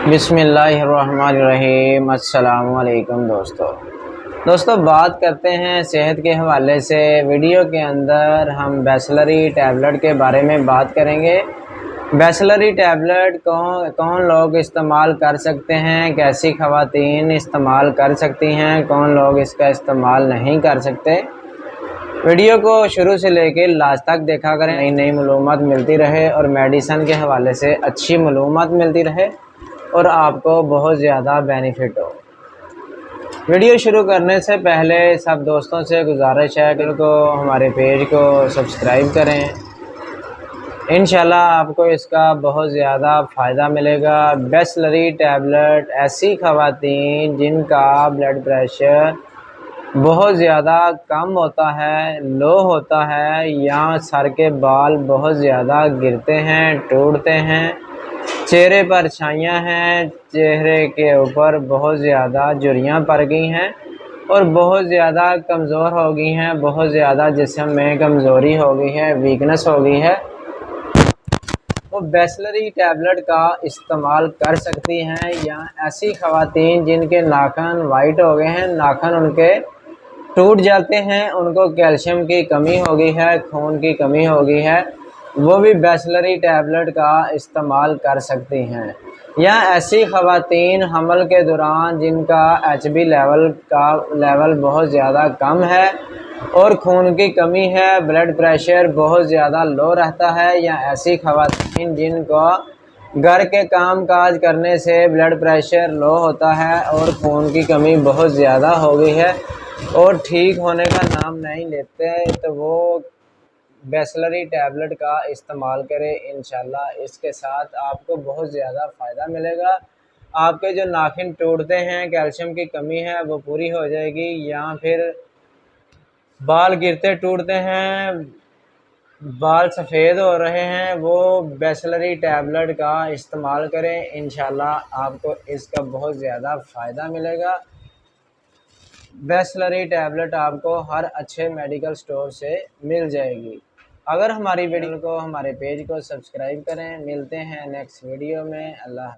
बिस्मिल्लाहिर्रहमानिर्रहीम। अस्सलाम वालेकुम दोस्तों बात करते हैं सेहत के हवाले से। वीडियो के अंदर हम बैसलरी टैबलेट के बारे में बात करेंगे। बैसलरी टैबलेट कौन लोग इस्तेमाल कर सकते हैं, कैसी ख़वातीन इस्तेमाल कर सकती हैं, कौन लोग इसका इस्तेमाल नहीं कर सकते। वीडियो को शुरू से लेकर लास्ट तक देखा करें, नई नई मालूमात मिलती रहे और मेडिसन के हवाले से अच्छी मालूमात मिलती रहे और आपको बहुत ज़्यादा बेनिफिट हो। वीडियो शुरू करने से पहले सब दोस्तों से गुजारिश है कि उनको हमारे पेज को सब्सक्राइब करें। इंशाल्लाह आपको इसका बहुत ज़्यादा फ़ायदा मिलेगा। बैसलरी टैबलेट ऐसी ख़वातीन जिनका ब्लड प्रेशर बहुत ज़्यादा कम होता है, लो होता है, या सर के बाल बहुत ज़्यादा गिरते हैं, टूटते हैं, चेहरे पर छाइयाँ हैं, चेहरे के ऊपर बहुत ज़्यादा झुर्रियाँ पड़ गई हैं और बहुत ज़्यादा कमज़ोर हो गई हैं, बहुत ज़्यादा जिस्म में कमज़ोरी हो गई है, वीकनेस हो गई है, वो बैसलरी टैबलेट का इस्तेमाल कर सकती हैं। या ऐसी ख़वातीन जिनके नाखून वाइट हो गए हैं, नाखून उनके टूट जाते हैं, उनको कैल्शियम की कमी हो गई है, खून की कमी हो गई है, वो भी बैसलरी टैबलेट का इस्तेमाल कर सकती हैं। या ऐसी ख़वातीन हमल के दौरान जिनका HB लेवल बहुत ज़्यादा कम है और खून की कमी है, ब्लड प्रेशर बहुत ज़्यादा लो रहता है, या ऐसी ख़वातीन जिनको घर के काम काज करने से ब्लड प्रेशर लो होता है और खून की कमी बहुत ज़्यादा हो गई है और ठीक होने का नाम नहीं लेते, तो वो बैसलरी टैबलेट का इस्तेमाल करें। इंशाल्लाह इसके साथ आपको बहुत ज़्यादा फ़ायदा मिलेगा। आपके जो नाखून टूटते हैं, कैल्शियम की कमी है वो पूरी हो जाएगी, या फिर बाल गिरते टूटते हैं, बाल सफ़ेद हो रहे हैं, वो बैसलरी टैबलेट का इस्तेमाल करें। इंशाल्लाह आपको इसका बहुत ज़्यादा फ़ायदा मिलेगा। बैसलरी टैबलेट आपको हर अच्छे मेडिकल स्टोर से मिल जाएगी। अगर हमारी वीडियो को, हमारे पेज को सब्सक्राइब करें। मिलते हैं नेक्स्ट वीडियो में। अल्लाह।